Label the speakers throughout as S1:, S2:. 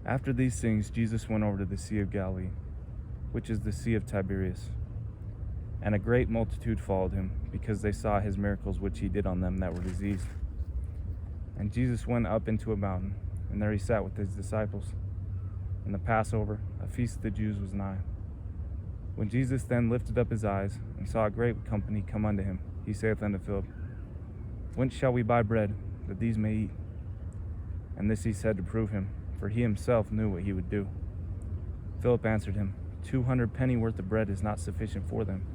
S1: After these things, Jesus went over to the Sea of Galilee, which is the Sea of Tiberias. And a great multitude followed him, because they saw his miracles which he did on them that were diseased. And Jesus went up into a mountain, and there he sat with his disciples. And the Passover, a feast of the Jews, was nigh. When Jesus then lifted up his eyes, and saw a great company come unto him, he saith unto Philip, Whence shall we buy bread, that these may eat? And this he said to prove him, for he himself knew what he would do. Philip answered him, 200 penny worth of bread is not sufficient for them,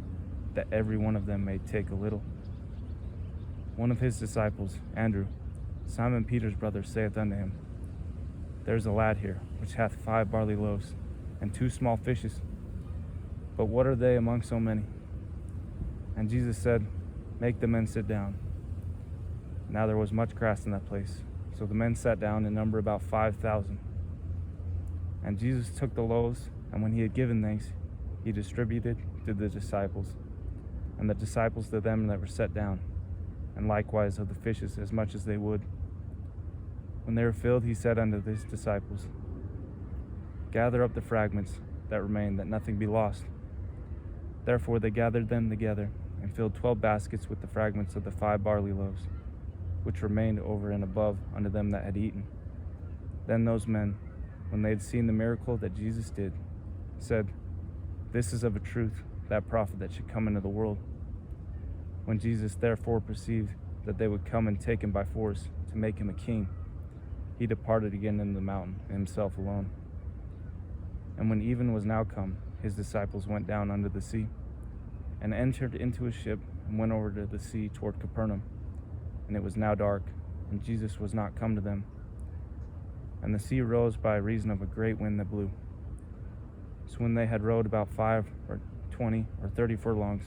S1: that every one of them may take a little. One of his disciples, Andrew, Simon Peter's brother, saith unto him, There is a lad here, which hath 5 barley loaves, and 2 small fishes. But what are they among so many? And Jesus said, Make the men sit down. Now there was much grass in that place, so the men sat down in number about 5,000. And Jesus took the loaves, and when he had given thanks, he distributed to the disciples, and the disciples to them that were set down, and likewise of the fishes as much as they would. When they were filled, he said unto his disciples, Gather up the fragments that remain, that nothing be lost. Therefore they gathered them together, and filled 12 baskets with the fragments of the 5 barley loaves, which remained over and above unto them that had eaten. Then those men, when they had seen the miracle that Jesus did, said, This is of a truth that prophet that should come into the world. When Jesus therefore perceived that they would come and take him by force to make him a king, he departed again into the mountain, himself alone. And when even was now come, his disciples went down unto the sea, and entered into a ship, and went over to the sea toward Capernaum. And it was now dark, and Jesus was not come to them. And the sea rose by reason of a great wind that blew. So when they had rowed about 5 or 20 or 30 furlongs,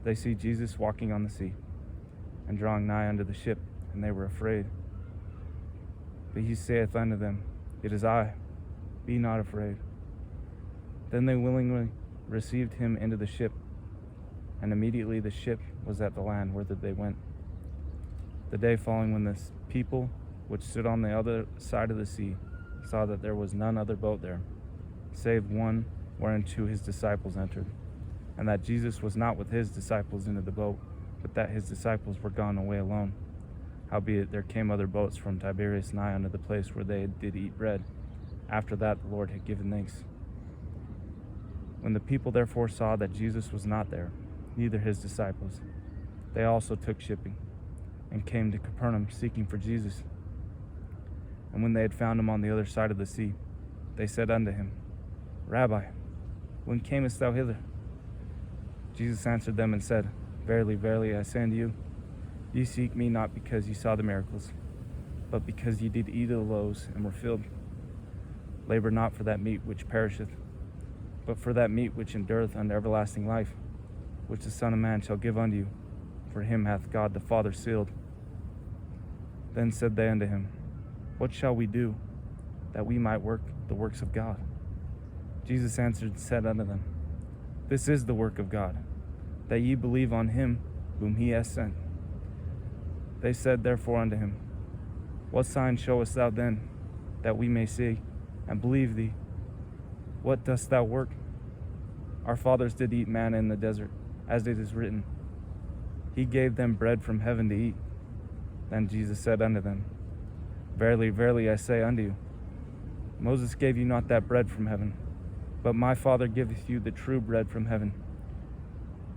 S1: they see Jesus walking on the sea, and drawing nigh unto the ship, and they were afraid. But he saith unto them, It is I, be not afraid. Then they willingly received him into the ship, and immediately the ship was at the land whither they went. The day following, when the people which stood on the other side of the sea saw that there was none other boat there, save one whereinto his disciples entered, and that Jesus was not with his disciples into the boat, but that his disciples were gone away alone. Howbeit there came other boats from Tiberias nigh unto the place where they did eat bread, after that the Lord had given thanks. When the people therefore saw that Jesus was not there, neither his disciples, they also took shipping, and came to Capernaum, seeking for Jesus. And when they had found him on the other side of the sea, they said unto him, Rabbi, when camest thou hither? Jesus answered them and said, Verily, verily, I say unto you, ye seek me not because ye saw the miracles, but because ye did eat of the loaves and were filled. Labor not for that meat which perisheth, but for that meat which endureth unto everlasting life, which the Son of Man shall give unto you, for him hath God the Father sealed. Then said they unto him, What shall we do, that we might work the works of God? Jesus answered and said unto them, This is the work of God, that ye believe on him whom he hath sent. They said therefore unto him, What sign showest thou then, that we may see, and believe thee? What dost thou work? Our fathers did eat manna in the desert, as it is written, He gave them bread from heaven to eat. Then Jesus said unto them, Verily, verily, I say unto you, Moses gave you not that bread from heaven, but my Father giveth you the true bread from heaven.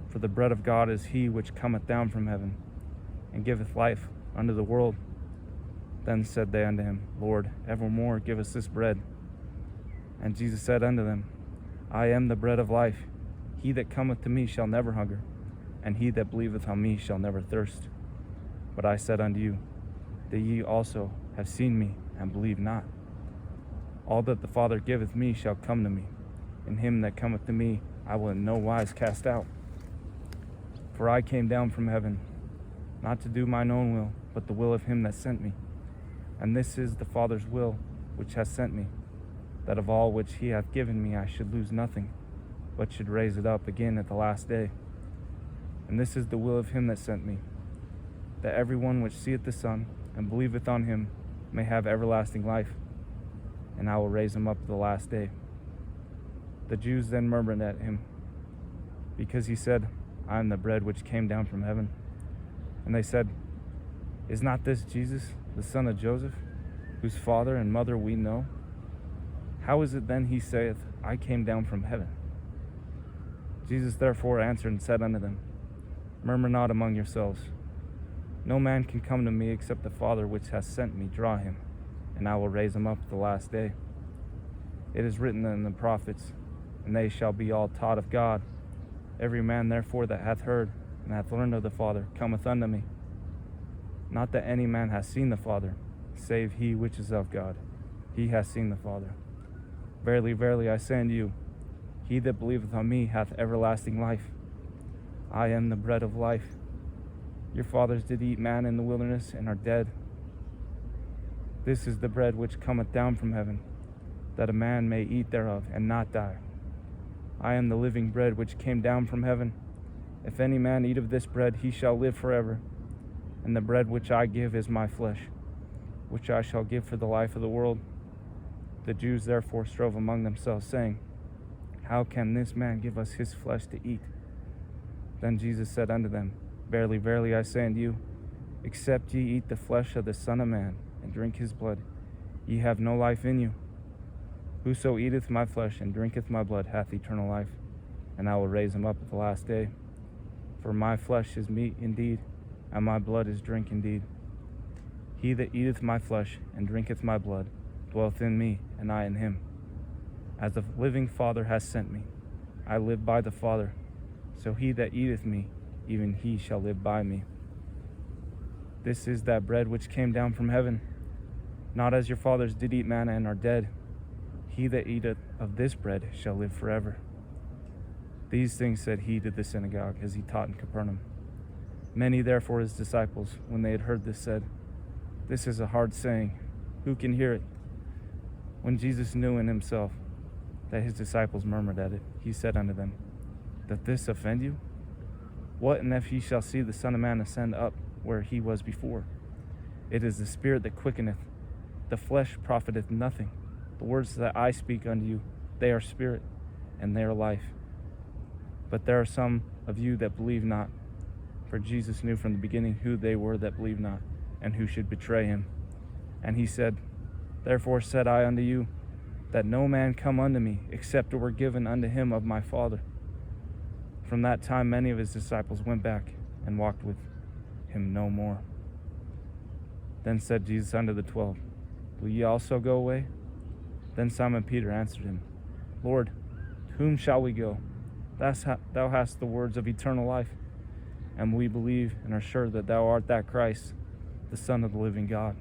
S1: For the bread of God is he which cometh down from heaven, and giveth life unto the world. Then said they unto him, Lord, evermore give us this bread. And Jesus said unto them, I am the bread of life. He that cometh to me shall never hunger, and he that believeth on me shall never thirst. But I said unto you, that ye also have seen me, and believe not. All that the Father giveth me shall come to me, and him that cometh to me I will in no wise cast out. For I came down from heaven, not to do mine own will, but the will of him that sent me. And this is the Father's will which hath sent me, that of all which he hath given me I should lose nothing, but should raise it up again at the last day. And this is the will of him that sent me, that every one which seeth the Son, and believeth on him, may have everlasting life. and I will raise him up at the last day." The Jews then murmured at him, because he said, "I am the bread which came down from heaven." And they said, "Is not this Jesus, the son of Joseph, whose father and mother we know? How is it then he saith, I came down from heaven?" Jesus therefore answered and said unto them, "Murmur not among yourselves. No man can come to me except the Father which hath sent me draw him, and I will raise him up at the last day. It is written in the prophets, and they shall be all taught of God. Every man therefore that hath heard and hath learned of the Father cometh unto me. Not that any man hath seen the Father, save he which is of God. He hath seen the Father. Verily, verily, I say unto you, he that believeth on me hath everlasting life. I am the bread of life. Your fathers did eat manna in the wilderness, and are dead. This is the bread which cometh down from heaven, that a man may eat thereof, and not die. I am the living bread which came down from heaven. If any man eat of this bread, he shall live forever. And the bread which I give is my flesh, which I shall give for the life of the world." The Jews therefore strove among themselves, saying, "How can this man give us his flesh to eat?" Then Jesus said unto them, "Verily, verily, I say unto you, except ye eat the flesh of the Son of Man, and drink his blood, ye have no life in you. Whoso eateth my flesh and drinketh my blood hath eternal life, and I will raise him up at the last day. For my flesh is meat indeed, and my blood is drink indeed. He that eateth my flesh and drinketh my blood dwelleth in me, and I in him. As the living Father hath sent me, I live by the Father, so he that eateth me, even he shall live by me. This is that bread which came down from heaven, not as your fathers did eat manna and are dead. He that eateth of this bread shall live forever." These things said he to the synagogue, as he taught in Capernaum. Many therefore his disciples, when they had heard this, said, "This is a hard saying. Who can hear it?" When Jesus knew in himself that his disciples murmured at it, he said unto them, "Doth this offend you? What and if ye shall see the Son of Man ascend up where he was before? It is the Spirit that quickeneth, the flesh profiteth nothing. The words that I speak unto you, they are spirit, and they are life. But there are some of you that believe not." For Jesus knew from the beginning who they were that believed not, and who should betray him. And he said, "Therefore said I unto you, that no man come unto me, except it were given unto him of my Father." From that time many of his disciples went back, and walked with him no more. Then said Jesus unto the 12, "Will ye also go away?" Then Simon Peter answered him, "Lord, to whom shall we go? Thou hast the words of eternal life, and we believe and are sure that thou art that Christ, the Son of the living God."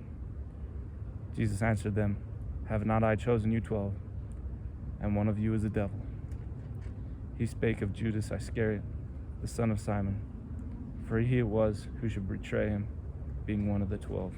S1: Jesus answered them, "Have not I chosen you 12, and one of you is a devil?" He spake of Judas Iscariot, the son of Simon, for he it was who should betray him, being one of the 12.